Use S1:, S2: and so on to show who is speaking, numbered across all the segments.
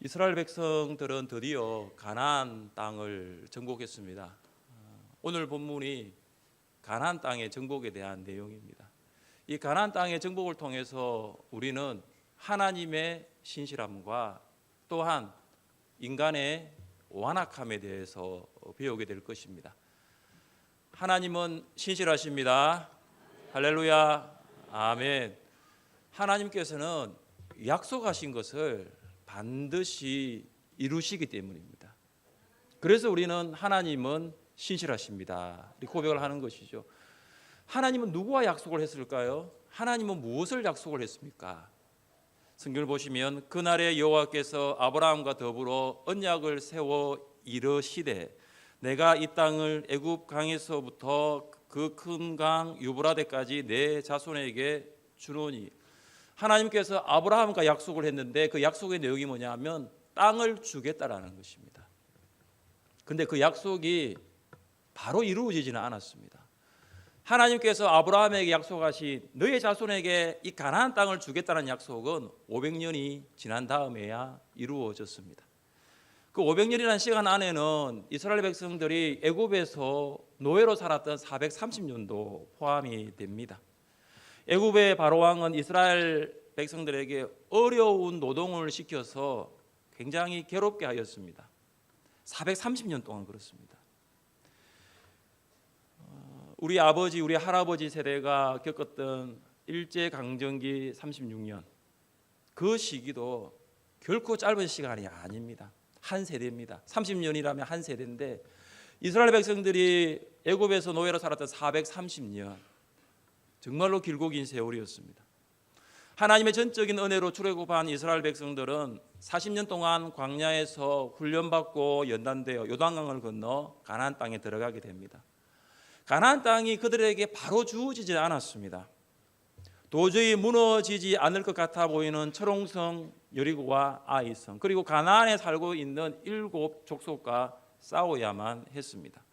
S1: 이스라엘 백성들은 드디어 가나안 땅을 정복했습니다. 오늘 본문이 가나안 땅의 정복에 대한 내용입니다. 이 가나안 땅의 정복을 통해서 우리는 하나님의 신실함과 또한 인간의 완악함에 대해서 배우게 될 것입니다. 하나님은 신실하십니다. 할렐루야. 아멘. 하나님께서는 약속하신 것을 반드시 이루시기 때문입니다. 그래서 우리는 하나님은 신실하십니다. 이 고백을 하는 것이죠. 하나님은 누구와 약속을 했을까요? 하나님은 무엇을 약속을 했습니까? 성경을 보시면 그날에 여호와께서 아브라함과 더불어 언약을 세워 이르시되 내가 이 땅을 애굽 강에서부터 그 큰 강 유브라데까지 내 자손에게 주노니. 하나님께서 아브라함과 약속을 했는데 그 약속의 내용이 뭐냐면 땅을 주겠다라는 것입니다. 근데 그 약속이 바로 이루어지지는 않았습니다. 하나님께서 아브라함에게 약속하신 너의 자손에게 이 가나안 땅을 주겠다는 약속은 500년이 지난 다음에야 이루어졌습니다. 그 500년이라는 시간 안에는 이스라엘 백성들이 애굽에서 노예로 살았던 430년도 포함이 됩니다. 애굽의 바로왕은 이스라엘 백성들에게 어려운 노동을 시켜서 굉장히 괴롭게 하였습니다. 430년 동안 그렇습니다. 우리 아버지, 우리 할아버지 세대가 겪었던 일제강점기 36년, 그 시기도 결코 짧은 시간이 아닙니다. 한 세대입니다. 30년이라면 한 세대인데 이스라엘 백성들이 애굽에서 노예로 살았던 430년, 정말로 길고 긴 세월이었습니다. 하나님의 전적인 은혜로 출애굽한 이스라엘 백성들은 40년 동안 광야에서 훈련받고 연단되어 요단강을 건너 가나안 땅에 들어가게 됩니다. 가나안 땅이 그들에게 바로 주어지지 않았습니다. 도저히 무너지지 않을 것 같아 보이는 철옹성 여리고와 아이성, 그리고 가나안에 살고 있는 7 족속과 싸워야만 했습니다.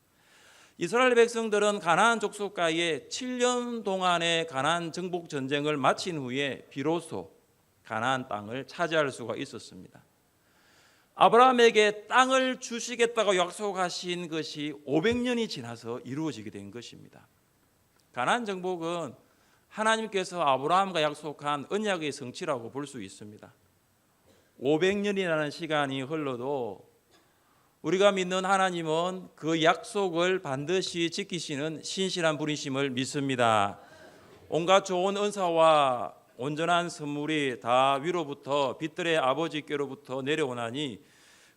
S1: 이스라엘 백성들은 가나안 족속과의 7년 동안의 가나안 정복 전쟁을 마친 후에 비로소 가나안 땅을 차지할 수가 있었습니다. 아브라함에게 땅을 주시겠다고 약속하신 것이 500년이 지나서 이루어지게 된 것입니다. 가나안 정복은 하나님께서 아브라함과 약속한 언약의 성취라고 볼 수 있습니다. 500년이라는 시간이 흘러도 우리가 믿는 하나님은 그 약속을 반드시 지키시는 신실한 분이심을 믿습니다. 온갖 좋은 은사와 온전한 선물이 다 위로부터 빛들의 아버지께로부터 내려오나니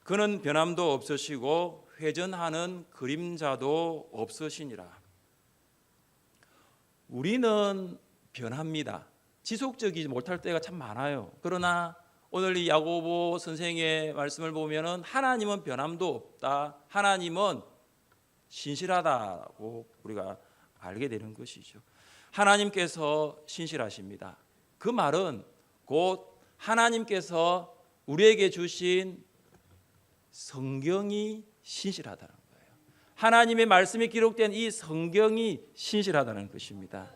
S1: 그는 변함도 없으시고 회전하는 그림자도 없으시니라. 우리는 변합니다. 지속적이지 못할 때가 참 많아요. 그러나 오늘 이 야고보 선생의 말씀을 보면은 하나님은 변함도 없다, 하나님은 신실하다고 우리가 알게 되는 것이죠. 하나님께서 신실하십니다. 그 말은 곧 하나님께서 우리에게 주신 성경이 신실하다는 거예요. 하나님의 말씀이 기록된 이 성경이 신실하다는 것입니다.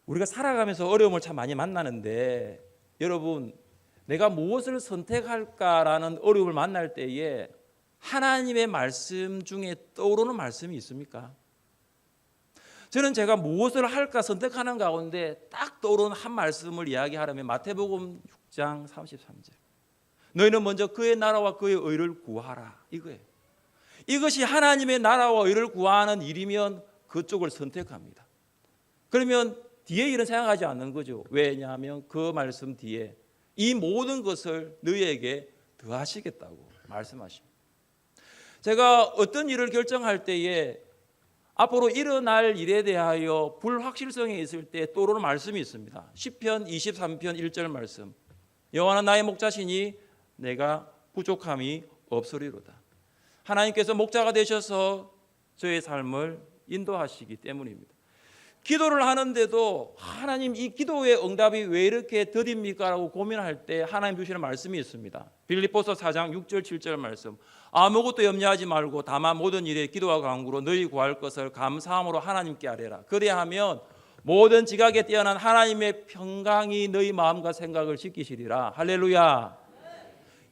S1: 우리가 살아가면서 어려움을 참 많이 만나는데 여러분, 내가 무엇을 선택할까라는 어려움을 만날 때에 하나님의 말씀 중에 떠오르는 말씀이 있습니까? 저는 제가 무엇을 할까 선택하는 가운데 딱 떠오르는 한 말씀을 이야기하려면 마태복음 6장 33절, 너희는 먼저 그의 나라와 그의 의를 구하라, 이거예요. 이것이 하나님의 나라와 의를 구하는 일이면 그쪽을 선택합니다. 그러면 뒤에 일은 생각하지 않는 거죠. 왜냐하면 그 말씀 뒤에 이 모든 것을 너희에게 더하시겠다고 말씀하십니다. 제가 어떤 일을 결정할 때에 앞으로 일어날 일에 대하여 불확실성이 있을 때 떠오르는 말씀이 있습니다. 시편 23편 1절 말씀, 여호와는 나의 목자시니 내가 부족함이 없으리로다. 하나님께서 목자가 되셔서 저의 삶을 인도하시기 때문입니다. 기도를 하는데도 하나님, 이 기도의 응답이 왜 이렇게 더딥니까? 라고 고민할 때 하나님 주시는 말씀이 있습니다. 빌립보서 4장 6절 7절 말씀, 아무것도 염려하지 말고 다만 모든 일에 기도와 간구로 너희 구할 것을 감사함으로 하나님께 아뢰라. 그리하면 모든 지각에 뛰어난 하나님의 평강이 너희 마음과 생각을 지키시리라. 할렐루야.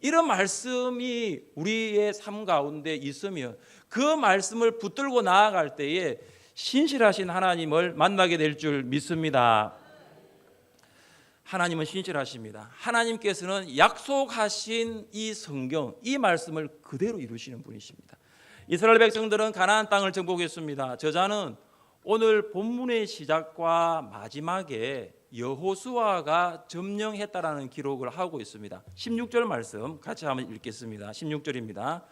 S1: 이런 말씀이 우리의 삶 가운데 있으면 그 말씀을 붙들고 나아갈 때에 신실하신 하나님을 만나게 될 줄 믿습니다. 하나님은 신실하십니다. 하나님께서는 약속하신 이 성경, 이 말씀을 그대로 이루시는 분이십니다. 이스라엘 백성들은 가나안 땅을 정복했습니다. 저자는 오늘 본문의 시작과 마지막에 여호수아가 점령했다라는 기록을 하고 있습니다. 16절 말씀 같이 한번 읽겠습니다. 16절입니다.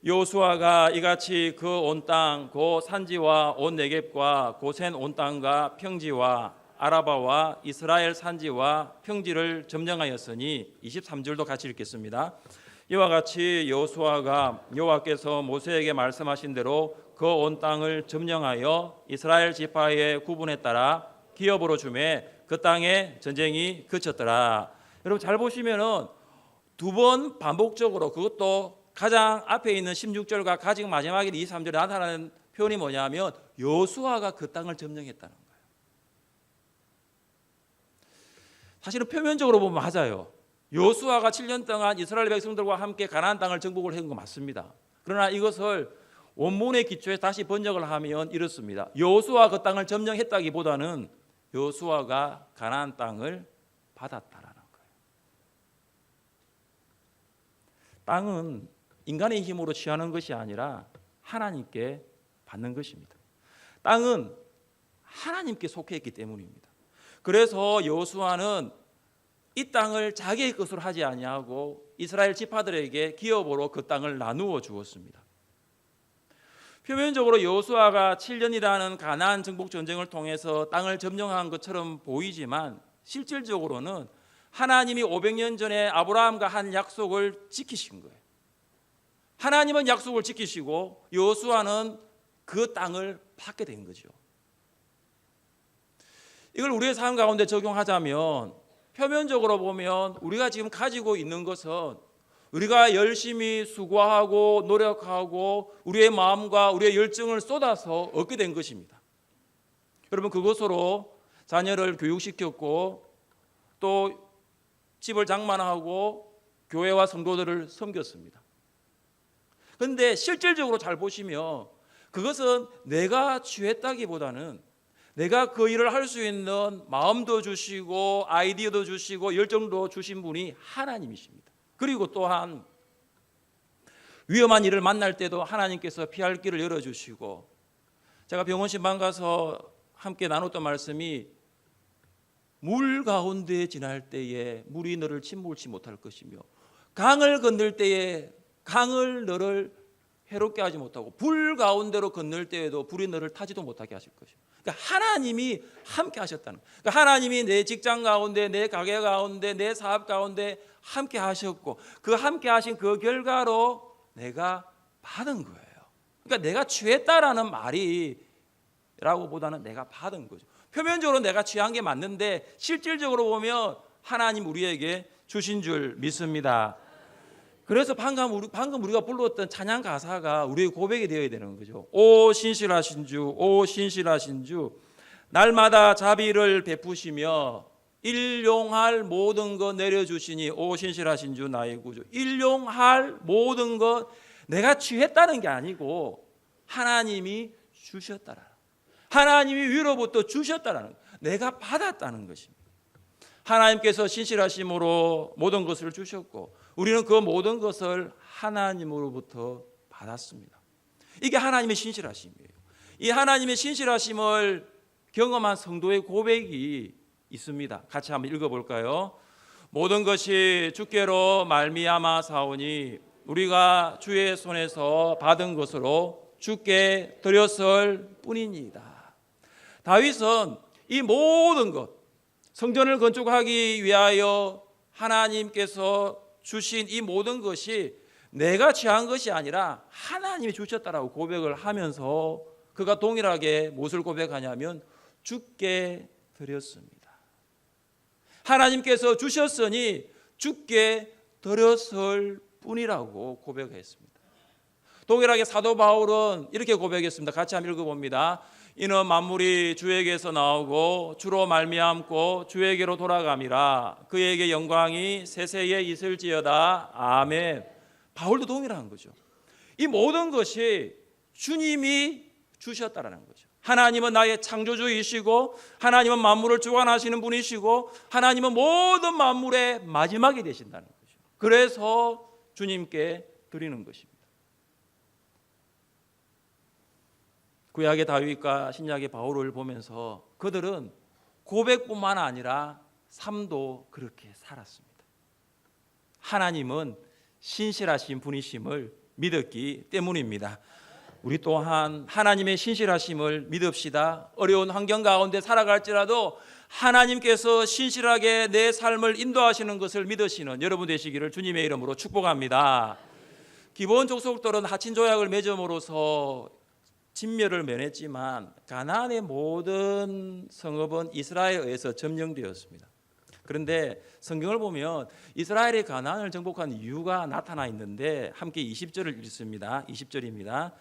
S1: 여호수아가 이같이 그 온 땅, 그 산지와 온 네겝과 고센 온 땅과 평지와 아라바와 이스라엘 산지와 평지를 점령하였으니 23절도 같이 읽겠습니다. 이와 같이 여호수아가 여호와께서 모세에게 말씀하신 대로 그 온 땅을 점령하여 이스라엘 지파의 구분에 따라 기업으로 주매 그 땅에 전쟁이 그쳤더라. 여러분 잘 보시면은 두 번 반복적으로 그것도 가장 앞에 있는 16절과 가장 마지막에 23절에 나타나는 표현이 뭐냐면 여호수아가 그 땅을 점령했다는 거예요. 사실은 표면적으로 보면 맞아요. 여호수아가 7년 동안 이스라엘 백성들과 함께 가나안 땅을 정복을 한 거 맞습니다. 그러나 이것을 원문의 기초에 다시 번역을 하면 이렇습니다. 여호수아가 그 땅을 점령했다기보다는 여호수아가 가나안 땅을 받았다라는 거예요. 땅은 인간의 힘으로 취하는 것이 아니라 하나님께 받는 것입니다. 땅은 하나님께 속해 있기 때문입니다. 그래서 여호수아는 이 땅을 자기의 것으로 하지 아니하고 이스라엘 지파들에게 기업으로 그 땅을 나누어 주었습니다. 표면적으로 여호수아가 7년이라는 가나안 정복 전쟁을 통해서 땅을 점령한 것처럼 보이지만 실질적으로는 하나님이 500년 전에 아브라함과 한 약속을 지키신 거예요. 하나님은 약속을 지키시고 여호수아는 그 땅을 받게 된 거죠. 이걸 우리의 삶 가운데 적용하자면 표면적으로 보면 우리가 지금 가지고 있는 것은 우리가 열심히 수고하고 노력하고 우리의 마음과 우리의 열정을 쏟아서 얻게 된 것입니다. 여러분 그것으로 자녀를 교육시켰고 또 집을 장만하고 교회와 성도들을 섬겼습니다. 그런데 실질적으로 잘 보시면 그것은 내가 취했다기보다는 내가 그 일을 할 수 있는 마음도 주시고 아이디어도 주시고 열정도 주신 분이 하나님이십니다. 그리고 또한 위험한 일을 만날 때도 하나님께서 피할 길을 열어주시고 제가 병원 신방 가서 함께 나눴던 말씀이 물 가운데 지날 때에 물이 너를 침몰치 못할 것이며 강을 건널 때에 강을 너를 해롭게 하지 못하고 불 가운데로 건널 때에도 불이 너를 타지도 못하게 하실 것이요. 그러니까 하나님이 함께 하셨다는 거예요. 그러니까 하나님이 내 직장 가운데 내 가게 가운데 내 사업 가운데 함께 하셨고 그 함께 하신 그 결과로 내가 받은 거예요. 그러니까 내가 취했다라는 말이라고 보다는 내가 받은 거죠. 표면적으로 내가 취한 게 맞는데 실질적으로 보면 하나님 우리에게 주신 줄 믿습니다. 그래서 방금 우리가 불렀던 찬양 가사가 우리의 고백이 되어야 되는 거죠. 오 신실하신 주, 오 신실하신 주, 날마다 자비를 베푸시며 일용할 모든 것 내려주시니 오 신실하신 주 나의 구주. 일용할 모든 것 내가 취했다는 게 아니고 하나님이 주셨다라. 하나님이 위로부터 주셨다라는 것. 내가 받았다는 것입니다. 하나님께서 신실하심으로 모든 것을 주셨고 우리는 그 모든 것을 하나님으로부터 받았습니다. 이게 하나님의 신실하심이에요. 이 하나님의 신실하심을 경험한 성도의 고백이 있습니다. 같이 한번 읽어볼까요? 모든 것이 주께로 말미암아 사오니 우리가 주의 손에서 받은 것으로 주께 드렸을 뿐이니이다. 다윗은 이 모든 것 성전을 건축하기 위하여 하나님께서 주신 이 모든 것이 내가 취한 것이 아니라 하나님이 주셨다라고 고백을 하면서 그가 동일하게 무엇을 고백하냐면 주께 드렸습니다. 하나님께서 주셨으니 주께 드렸을 뿐이라고 고백했습니다. 동일하게 사도 바울은 이렇게 고백했습니다. 같이 한번 읽어봅니다. 이는 만물이 주에게서 나오고 주로 말미암고 주에게로 돌아감이라. 그에게 영광이 세세에 있을지어다. 아멘. 바울도 동일한 거죠. 이 모든 것이 주님이 주셨다라는 거죠. 하나님은 나의 창조주이시고 하나님은 만물을 주관하시는 분이시고 하나님은 모든 만물의 마지막이 되신다는 거죠. 그래서 주님께 드리는 것입니다. 구약의 다윗과 신약의 바울을 보면서 그들은 고백뿐만 아니라 삶도 그렇게 살았습니다. 하나님은 신실하신 분이심을 믿었기 때문입니다. 우리 또한 하나님의 신실하심을 믿읍시다. 어려운 환경 가운데 살아갈지라도 하나님께서 신실하게 내 삶을 인도하시는 것을 믿으시는 여러분 되시기를 주님의 이름으로 축복합니다. 기본 족속들은 하친 조약을 맺음으로써 진멸을 면했지만 가나안의 모든 성읍은 이스라엘에 의해서 점령되었습니다. 그런데 성경을 보면 이스라엘이 가나안을 정복한 이유가 나타나 있는데 함께 20절을 읽습니다. 20절입니다.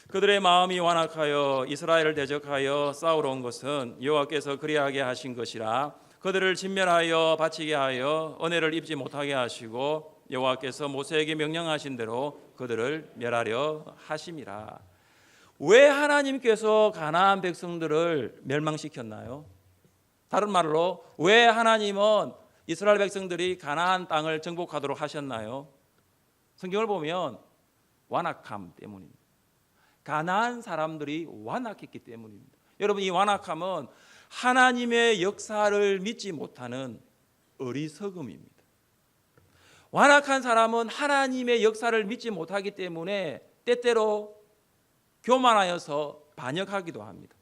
S1: 그들의 마음이 완악하여 이스라엘을 대적하여 싸우러 온 것은 여호와께서 그리하게 하신 것이라. 그들을 진멸하여 바치게 하여 은혜를 입지 못하게 하시고 여호와께서 모세에게 명령하신 대로 그들을 멸하려 하심이라. 왜 하나님께서 가나안 백성들을 멸망시켰나요? 다른 말로 왜 하나님은 이스라엘 백성들이 가나안 땅을 정복하도록 하셨나요? 성경을 보면 완악함 때문입니다. 가나안 사람들이 완악했기 때문입니다. 여러분, 이 완악함은 하나님의 역사를 믿지 못하는 어리석음입니다. 완악한 사람은 하나님의 역사를 믿지 못하기 때문에 때때로 교만하여서 반역하기도 합니다.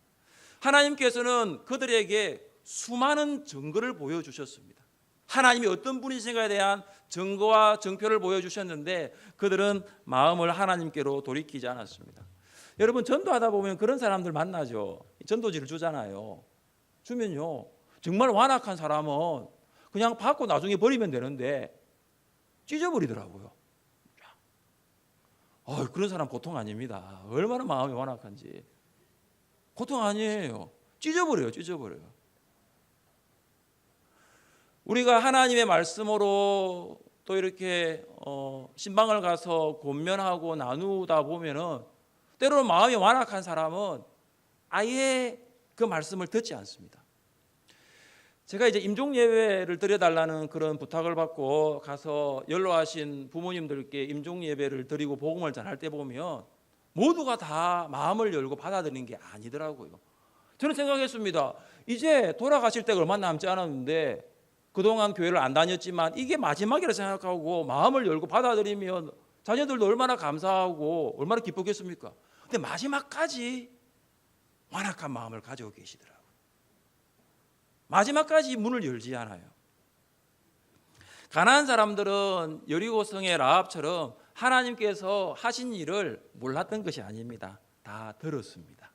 S1: 하나님께서는 그들에게 수많은 증거를 보여주셨습니다. 하나님이 어떤 분이신가에 대한 증거와 증표를 보여주셨는데 그들은 마음을 하나님께로 돌이키지 않았습니다. 여러분, 전도하다 보면 그런 사람들 만나죠. 전도지를 주잖아요. 주면요, 정말 완악한 사람은 그냥 받고 나중에 버리면 되는데 찢어버리더라고요. 그런 사람 보통 아닙니다. 얼마나 마음이 완악한지. 보통 아니에요. 찢어버려요. 우리가 하나님의 말씀으로 또 이렇게 신방을 가서 권면하고 나누다 보면은 때로는 마음이 완악한 사람은 아예 그 말씀을 듣지 않습니다. 제가 이제 임종 예배를 드려달라는 그런 부탁을 받고 가서 연로하신 부모님들께 임종 예배를 드리고 복음을 전할 때 보면 모두가 다 마음을 열고 받아들이는 게 아니더라고요. 저는 생각했습니다. 이제 돌아가실 때가 얼마 남지 않았는데 그동안 교회를 안 다녔지만 이게 마지막이라 생각하고 마음을 열고 받아들이면 자녀들도 얼마나 감사하고 얼마나 기쁘겠습니까? 근데 마지막까지 완악한 마음을 가지고 계시더라고요. 마지막까지 문을 열지 않아요. 가나안 사람들은 여리고성의 라합처럼 하나님께서 하신 일을 몰랐던 것이 아닙니다. 다 들었습니다.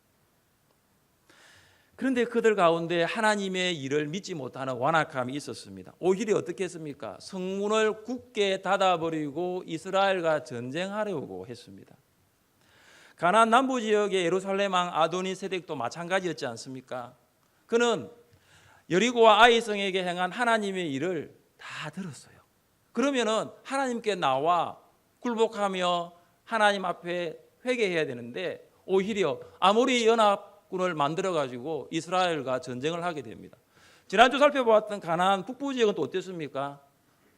S1: 그런데 그들 가운데 하나님의 일을 믿지 못하는 완악함이 있었습니다. 오히려 어떻게 했습니까? 성문을 굳게 닫아버리고 이스라엘과 전쟁하려고 했습니다. 가나안 남부 지역의 예루살렘 왕 아도니세덱도 마찬가지였지 않습니까? 그는 여리고와 아이성에게 행한 하나님의 일을 다 들었어요. 그러면은 하나님께 나와 굴복하며 하나님 앞에 회개해야 되는데 오히려 아모리 연합군을 만들어 가지고 이스라엘과 전쟁을 하게 됩니다. 지난주 살펴보았던 가나안 북부 지역은 또 어땠습니까?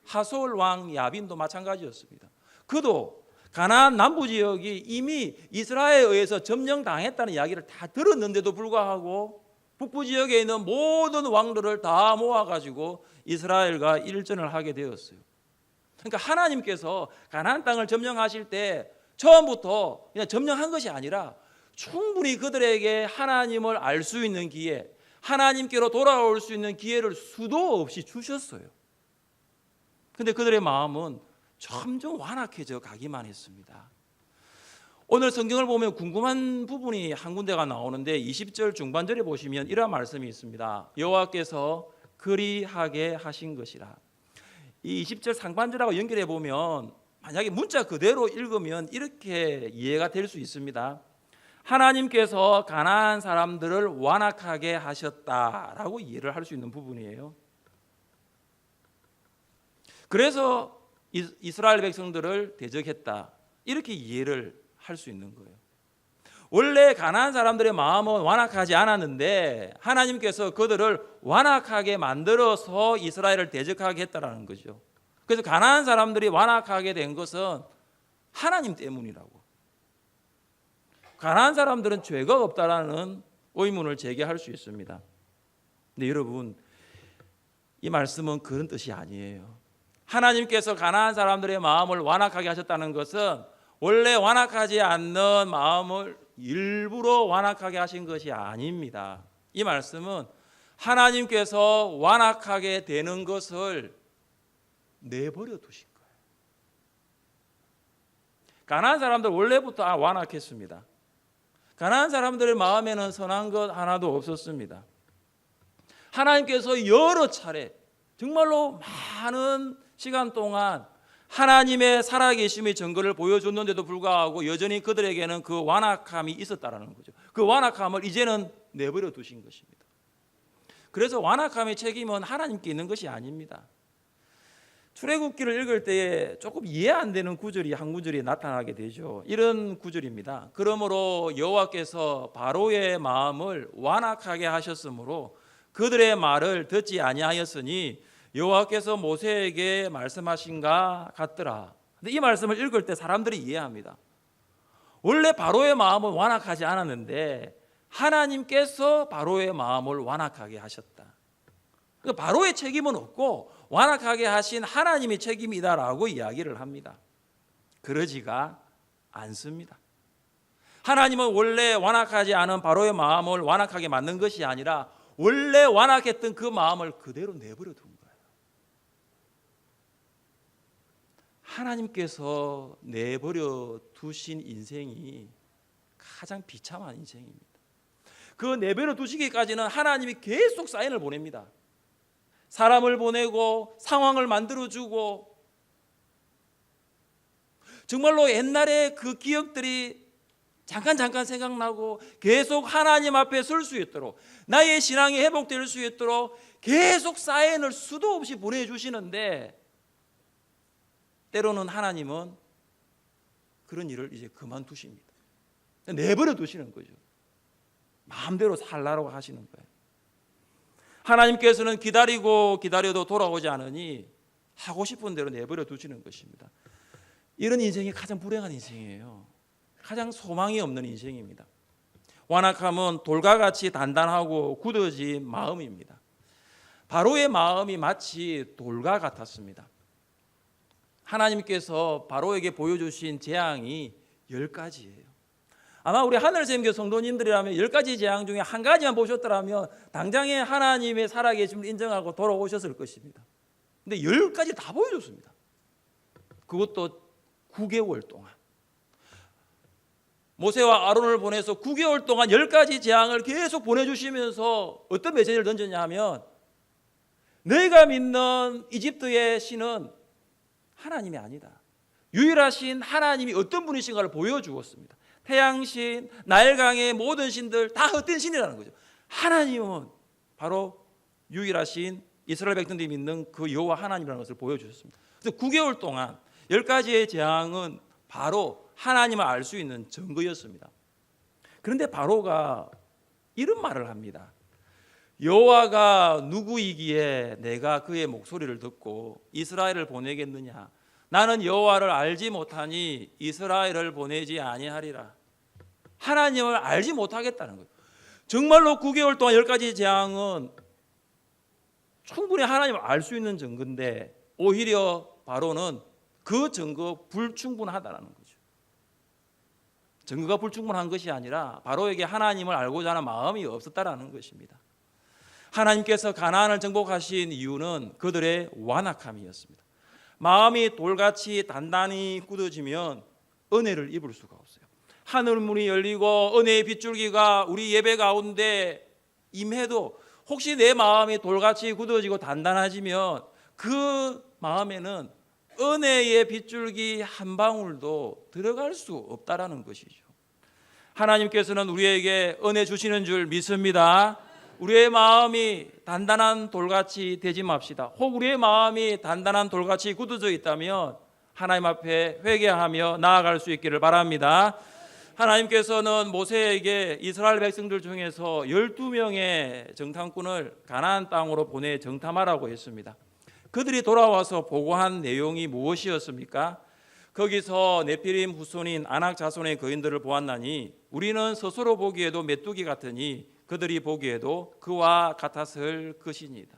S1: 하솔 왕 야빈도 마찬가지였습니다. 그도 가나안 남부 지역이 이미 이스라엘에 의해서 점령당했다는 이야기를 다 들었는데도 불구하고 북부 지역에 있는 모든 왕들을 다 모아가지고 이스라엘과 일전을 하게 되었어요. 그러니까 하나님께서 가나안 땅을 점령하실 때 처음부터 그냥 점령한 것이 아니라 충분히 그들에게 하나님을 알 수 있는 기회, 하나님께로 돌아올 수 있는 기회를 수도 없이 주셨어요. 그런데 그들의 마음은 점점 완악해져 가기만 했습니다. 오늘 성경을 보면 궁금한 부분이 한 군데가 나오는데 20절 중반절에 보시면 이런 말씀이 있습니다. 여호와께서 그리하게 하신 것이라. 이 20절 상반절하고 연결해 보면 만약에 문자 그대로 읽으면 이렇게 이해가 될 수 있습니다. 하나님께서 가나안 사람들을 완악하게 하셨다라고 이해를 할 수 있는 부분이에요. 그래서 이스라엘 백성들을 대적했다, 이렇게 이해를 할 수 있는 거예요. 원래 가나안 사람들의 마음은 완악하지 않았는데 하나님께서 그들을 완악하게 만들어서 이스라엘을 대적하게 했다라는 거죠. 그래서 가나안 사람들이 완악하게 된 것은 하나님 때문이라고. 가나안 사람들은 죄가 없다라는 의문을 제기할 수 있습니다. 근데 여러분, 이 말씀은 그런 뜻이 아니에요. 하나님께서 가나안 사람들의 마음을 완악하게 하셨다는 것은 원래 완악하지 않는 마음을 일부러 완악하게 하신 것이 아닙니다. 이 말씀은 하나님께서 완악하게 되는 것을 내버려 두신 거예요. 가나안 사람들 원래부터 완악했습니다. 가나안 사람들의 마음에는 선한 것 하나도 없었습니다. 하나님께서 여러 차례, 정말로 많은 시간 동안 하나님의 살아계심의 증거를 보여줬는데도 불구하고 여전히 그들에게는 그 완악함이 있었다라는 거죠. 그 완악함을 이제는 내버려 두신 것입니다. 그래서 완악함의 책임은 하나님께 있는 것이 아닙니다. 출애굽기를 읽을 때에 조금 이해 안 되는 구절이 한 구절이 나타나게 되죠. 이런 구절입니다. 그러므로 여호와께서 바로의 마음을 완악하게 하셨으므로 그들의 말을 듣지 아니하였으니 여호와께서 모세에게 말씀하신가 같더라. 근데 이 말씀을 읽을 때 사람들이 이해합니다. 원래 바로의 마음은 완악하지 않았는데 하나님께서 바로의 마음을 완악하게 하셨다. 그러니까 바로의 책임은 없고 완악하게 하신 하나님의 책임이다라고 이야기를 합니다. 그러지가 않습니다. 하나님은 원래 완악하지 않은 바로의 마음을 완악하게 만든 것이 아니라 원래 완악했던 그 마음을 그대로 내버려 둔 거예요. 하나님께서 내버려 두신 인생이 가장 비참한 인생입니다. 그 내버려 두시기까지는 하나님이 계속 사인을 보냅니다. 사람을 보내고 상황을 만들어주고, 정말로 옛날에 그 기억들이 잠깐 생각나고 계속 하나님 앞에 설 수 있도록, 나의 신앙이 회복될 수 있도록 계속 사인을 수도 없이 보내주시는데, 때로는 하나님은 그런 일을 이제 그만두십니다. 내버려 두시는 거죠. 마음대로 살라고 하시는 거예요. 하나님께서는 기다려도 돌아오지 않으니 하고 싶은 대로 내버려 두시는 것입니다. 이런 인생이 가장 불행한 인생이에요. 가장 소망이 없는 인생입니다. 완악함은 돌과 같이 단단하고 굳어진 마음입니다. 바로의 마음이 마치 돌과 같았습니다. 하나님께서 바로에게 보여주신 재앙이 10가지예요. 아마 우리 하늘샘교 성도님들이라면 10가지 재앙 중에 한 가지만 보셨더라면 당장에 하나님의 살아계심을 인정하고 돌아오셨을 것입니다. 근데 10가지 다 보여줬습니다. 그것도 9개월 동안. 모세와 아론을 보내서 9개월 동안 10가지 재앙을 계속 보내주시면서 어떤 메시지를 던졌냐 하면, 너희가 믿는 이집트의 신은 하나님이 아니다. 유일하신 하나님이 어떤 분이신가를 보여주었습니다. 태양신, 나일강의 모든 신들 다 헛된 신이라는 거죠. 하나님은 바로 유일하신 이스라엘 백성들이 믿는 그 여호와 하나님이라는 것을 보여주셨습니다. 그래서 9개월 동안 10가지의 재앙은 바로 하나님을 알 수 있는 증거였습니다. 그런데 바로가 이런 말을 합니다. 여호와가 누구이기에 내가 그의 목소리를 듣고 이스라엘을 보내겠느냐? 나는 여호와를 알지 못하니 이스라엘을 보내지 아니하리라. 하나님을 알지 못하겠다는 거예요. 정말로 9개월 동안 10가지 재앙은 충분히 하나님을 알 수 있는 증거인데 오히려 바로는 그 증거 불충분하다는 거죠. 증거가 불충분한 것이 아니라 바로에게 하나님을 알고자 하는 마음이 없었다라는 것입니다. 하나님께서 가나안을 정복하신 이유는 그들의 완악함이었습니다. 마음이 돌같이 단단히 굳어지면 은혜를 입을 수가 없어요. 하늘문이 열리고 은혜의 빗줄기가 우리 예배 가운데 임해도 혹시 내 마음이 돌같이 굳어지고 단단해지면 그 마음에는 은혜의 빗줄기 한 방울도 들어갈 수 없다라는 것이죠. 하나님께서는 우리에게 은혜 주시는 줄 믿습니다. 우리의 마음이 단단한 돌같이 되지 맙시다. 혹 우리의 마음이 단단한 돌같이 굳어져 있다면 하나님 앞에 회개하며 나아갈 수 있기를 바랍니다. 하나님께서는 모세에게 이스라엘 백성들 중에서 12명의 정탐꾼을 가나안 땅으로 보내 정탐하라고 했습니다. 그들이 돌아와서 보고한 내용이 무엇이었습니까? 거기서 네피림 후손인 아낙 자손의 거인들을 보았나니 우리는 스스로 보기에도 메뚜기 같으니 그들이 보기에도 그와 같았을 것이니이다.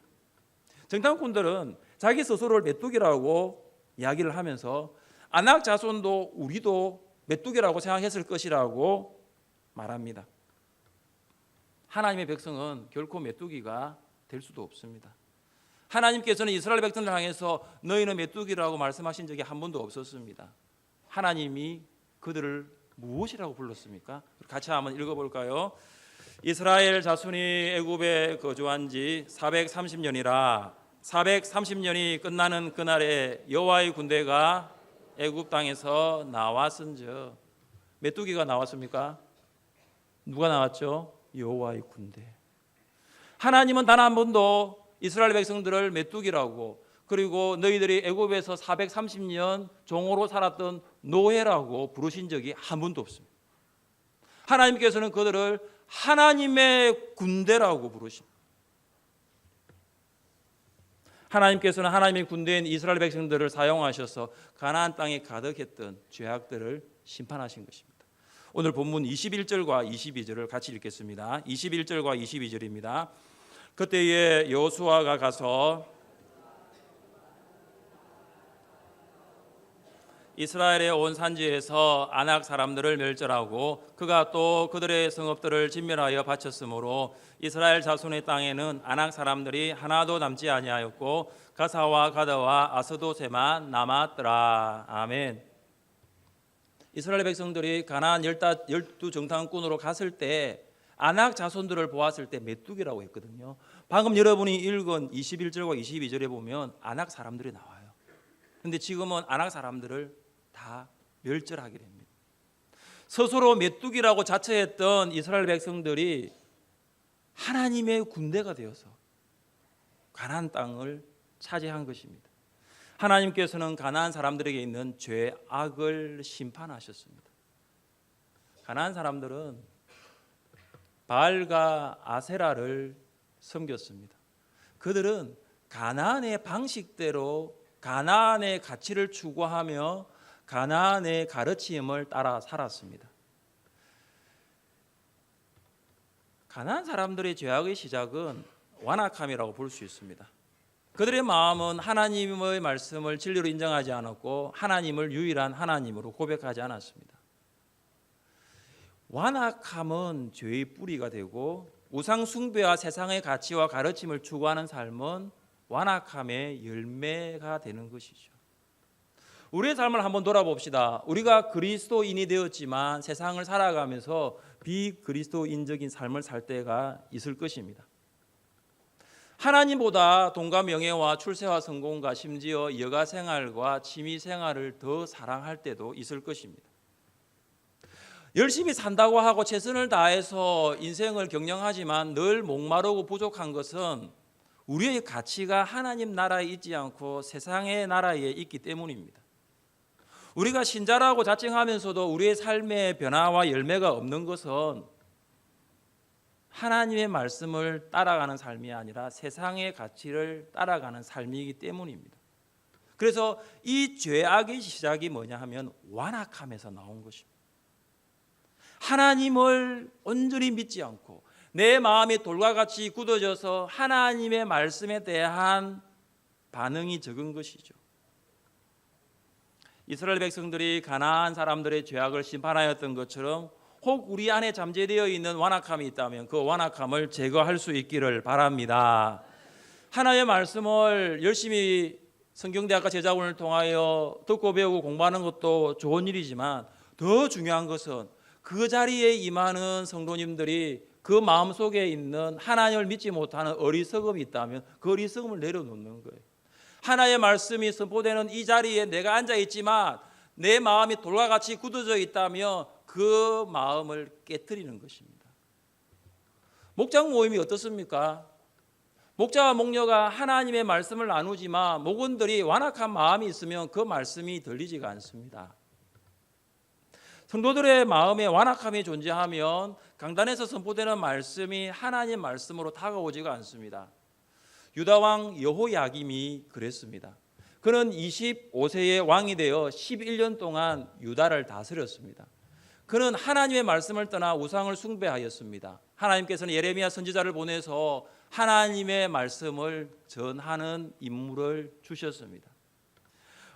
S1: 정탐꾼들은 자기 스스로를 메뚜기라고 이야기를 하면서 아낙 자손도 우리도 메뚜기라고 생각했을 것이라고 말합니다. 하나님의 백성은 결코 메뚜기가 될 수도 없습니다. 하나님께서는 이스라엘 백성을 향해서 너희는 메뚜기라고 말씀하신 적이 한 번도 없었습니다. 하나님이 그들을 무엇이라고 불렀습니까? 같이 한번 읽어볼까요? 이스라엘 자손이 애굽에 거주한 지 430년이라 430년이 끝나는 그날에 여호와의 군대가 애굽 땅에서 나왔은즉 메뚜기가 나왔습니까? 누가 나왔죠? 여호와의 군대. 하나님은 단 한 번도 이스라엘 백성들을 메뚜기라고 그리고 너희들이 애굽에서 430년 종으로 살았던 노예라고 부르신 적이 한 번도 없습니다. 하나님께서는 그들을 하나님의 군대라고 부르십니다. 하나님께서는 하나님의 군대인 이스라엘 백성들을 사용하셔서 가나안 땅에 가득했던 죄악들을 심판하신 것입니다. 오늘 본문 21절과 22절을 같이 읽겠습니다. 21절과 22절입니다. 그때에 여호수아가 가서 이스라엘의 온 산지에서 아낙 사람들을 멸절하고 그가 또 그들의 성읍들을 진멸하여 바쳤으므로 이스라엘 자손의 땅에는 아낙 사람들이 하나도 남지 아니하였고 가사와 가다와 아스도세만 남았더라. 아멘. 이스라엘 백성들이 가나안 12 정탐꾼으로 갔을 때 아낙 자손들을 보았을 때 메뚜기라고 했거든요. 방금 여러분이 읽은 21절과 22절에 보면 아낙 사람들이 나와요. 그런데 지금은 아낙 사람들을 다 멸절하게 됩니다. 스스로 메뚜기라고 자처했던 이스라엘 백성들이 하나님의 군대가 되어서 가나안 땅을 차지한 것입니다. 하나님께서는 가나안 사람들에게 있는 죄악을 심판하셨습니다. 가나안 사람들은 바알과 아세라를 섬겼습니다. 그들은 가나안의 방식대로 가나안의 가치를 추구하며 가나안의 가르침을 따라 살았습니다. 가나안 사람들의 죄악의 시작은 완악함이라고 볼 수 있습니다. 그들의 마음은 하나님의 말씀을 진리로 인정하지 않았고 하나님을 유일한 하나님으로 고백하지 않았습니다. 완악함은 죄의 뿌리가 되고 우상 숭배와 세상의 가치와 가르침을 추구하는 삶은 완악함의 열매가 되는 것이죠. 우리의 삶을 한번 돌아봅시다. 우리가 그리스도인이 되었지만 세상을 살아가면서 비그리스도인적인 삶을 살 때가 있을 것입니다. 하나님보다 돈과 명예와 출세와 성공과 심지어 여가 생활과 취미 생활을 더 사랑할 때도 있을 것입니다. 열심히 산다고 하고 최선을 다해서 인생을 경영하지만 늘 목마르고 부족한 것은 우리의 가치가 하나님 나라에 있지 않고 세상의 나라에 있기 때문입니다. 우리가 신자라고 자칭하면서도 우리의 삶의 변화와 열매가 없는 것은 하나님의 말씀을 따라가는 삶이 아니라 세상의 가치를 따라가는 삶이기 때문입니다. 그래서 이 죄악의 시작이 뭐냐 하면 완악함에서 나온 것입니다. 하나님을 온전히 믿지 않고 내 마음이 돌과 같이 굳어져서 하나님의 말씀에 대한 반응이 적은 것이죠. 이스라엘 백성들이 가나안 사람들의 죄악을 심판하였던 것처럼 혹 우리 안에 잠재되어 있는 완악함이 있다면 그 완악함을 제거할 수 있기를 바랍니다. 하나님의 말씀을 열심히 성경대학과 제자훈을 통하여 듣고 배우고 공부하는 것도 좋은 일이지만 더 중요한 것은 그 자리에 임하는 성도님들이 그 마음속에 있는 하나님을 믿지 못하는 어리석음이 있다면 그 어리석음을 내려놓는 거예요. 하나님의 말씀이 선포되는 이 자리에 내가 앉아있지만 내 마음이 돌과 같이 굳어져 있다면 그 그 마음을 깨트리는 것입니다. 목장 모임이 어떻습니까? 목자와 목녀가 하나님의 말씀을 나누지만 목원들이 완악한 마음이 있으면 그 말씀이 들리지가 않습니다. 성도들의 마음에 완악함이 존재하면 강단에서 선포되는 말씀이 하나님의 말씀으로 다가오지가 않습니다. 유다 왕 여호야김이 그랬습니다. 그는 25세의 왕이 되어 11년 동안 유다를 다스렸습니다. 그는 하나님의 말씀을 떠나 우상을 숭배하였습니다. 하나님께서는 예레미야 선지자를 보내서 하나님의 말씀을 전하는 임무를 주셨습니다.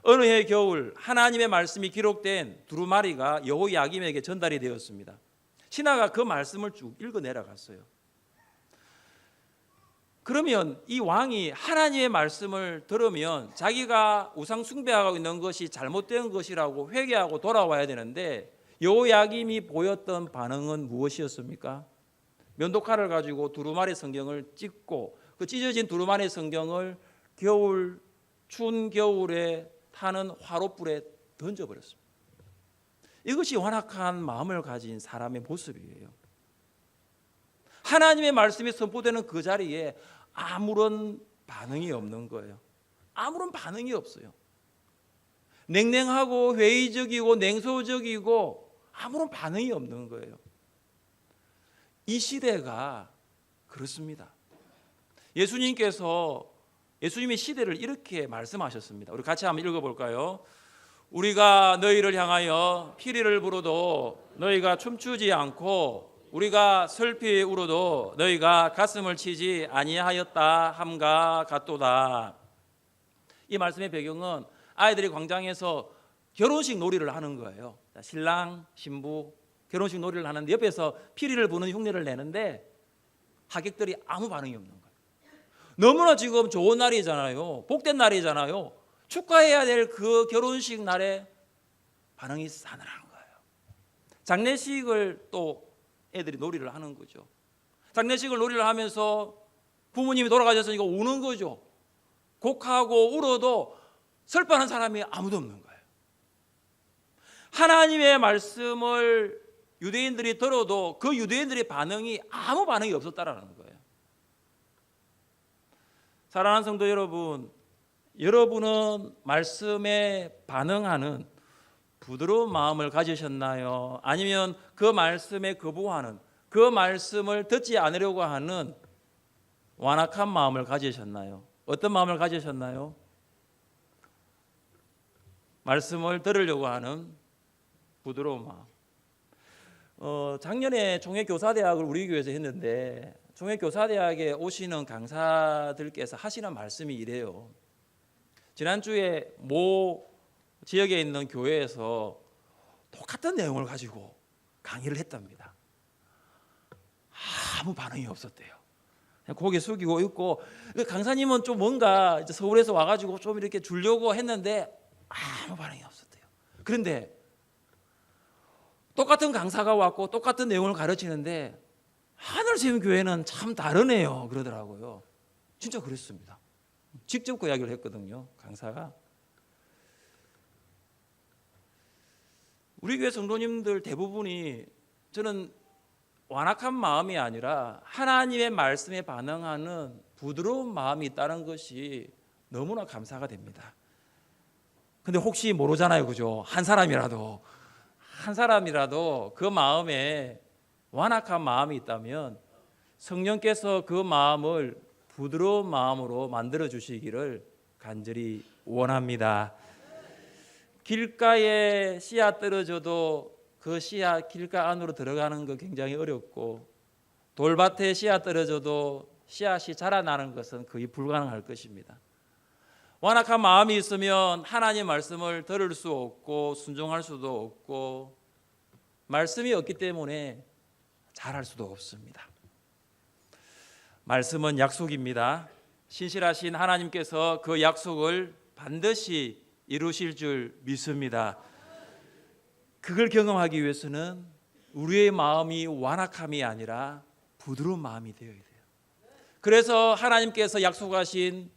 S1: 어느 해 겨울 하나님의 말씀이 기록된 두루마리가 여호야김에게 전달이 되었습니다. 신하가 그 말씀을 쭉 읽어 내려갔어요. 그러면 이 왕이 하나님의 말씀을 들으면 자기가 우상 숭배하고 있는 것이 잘못된 것이라고 회개하고 돌아와야 되는데 여호야김이 보였던 반응은 무엇이었습니까? 면도칼을 가지고 두루마리 성경을 찢고 그 찢어진 두루마리 성경을 추운 겨울에 타는 화롯불에 던져버렸습니다. 이것이 완악한 마음을 가진 사람의 모습이에요. 하나님의 말씀이 선포되는 그 자리에 아무런 반응이 없는 거예요. 아무런 반응이 없어요. 냉랭하고 회의적이고 냉소적이고 아무런 반응이 없는 거예요. 이 시대가 그렇습니다. 예수님의 시대를 이렇게 말씀하셨습니다. 우리 같이 한번 읽어볼까요? 우리가 너희를 향하여 피리를 부르도 너희가 춤추지 않고 우리가 슬피 울어도 너희가 가슴을 치지 아니하였다 함과 같도다. 이 말씀의 배경은 아이들이 광장에서 결혼식 놀이를 하는 거예요. 신랑 신부 결혼식 놀이를 하는데 옆에서 피리를 부는 흉내를 내는데 하객들이 아무 반응이 없는 거예요. 너무나 지금 좋은 날이잖아요. 복된 날이잖아요. 축하해야 될 그 결혼식 날에 반응이 싸늘한 거예요. 장례식을 또 애들이 놀이를 하는 거죠. 장례식을 놀이를 하면서 부모님이 돌아가셨으니까 우는 거죠. 곡하고 울어도 슬퍼하는 사람이 아무도 없는 거예요. 하나님의 말씀을 유대인들이 들어도 그 유대인들의 반응이 아무 반응이 없었다라는 거예요. 사랑하는 성도 여러분, 여러분은 말씀에 반응하는 부드러운 마음을 가지셨나요? 아니면 그 말씀에 거부하는, 그 말씀을 듣지 않으려고 하는 완악한 마음을 가지셨나요? 어떤 마음을 가지셨나요? 말씀을 들으려고 하는 부드러운 마음. 작년에 총회교사대학을 우리 교회에서 했는데 총회교사대학에 오시는 강사들께서 하시는 말씀이 이래요. 지난주에 모 지역에 있는 교회에서 똑같은 내용을 가지고 강의를 했답니다. 아무 반응이 없었대요. 그냥 고개 숙이고 있고, 강사님은 좀 뭔가 이제 서울에서 와가지고 좀 이렇게 주려고 했는데 아무 반응이 없었대요. 그런데 똑같은 강사가 왔고 똑같은 내용을 가르치는데 하늘샘 교회는 참 다르네요 그러더라고요. 진짜 그랬습니다. 직접 그 이야기를 했거든요, 강사가. 우리 교회 성도님들 대부분이 저는 완악한 마음이 아니라 하나님의 말씀에 반응하는 부드러운 마음이 있다는 것이 너무나 감사가 됩니다. 근데 혹시 모르잖아요, 그죠? 한 사람이라도 그 마음에 완악한 마음이 있다면 성령께서 그 마음을 부드러운 마음으로 만들어 주시기를 간절히 원합니다. 길가에 씨앗 떨어져도 그 씨앗 길가 안으로 들어가는 거 굉장히 어렵고, 돌밭에 씨앗 떨어져도 씨앗이 자라나는 것은 거의 불가능할 것입니다. 완악한 마음이 있으면 하나님의 말씀을 들을 수 없고 순종할 수도 없고, 말씀이 없기 때문에 잘할 수도 없습니다. 말씀은 약속입니다. 신실하신 하나님께서 그 약속을 반드시 이루실 줄 믿습니다. 그걸 경험하기 위해서는 우리의 마음이 완악함이 아니라 부드러운 마음이 되어야 돼요. 그래서 하나님께서 약속하신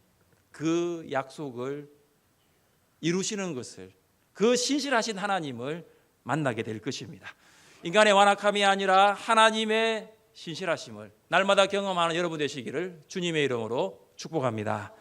S1: 그 약속을 이루시는 것을, 그 신실하신 하나님을 만나게 될 것입니다. 인간의 완악함이 아니라 하나님의 신실하심을 날마다 경험하는 여러분 되시기를 주님의 이름으로 축복합니다.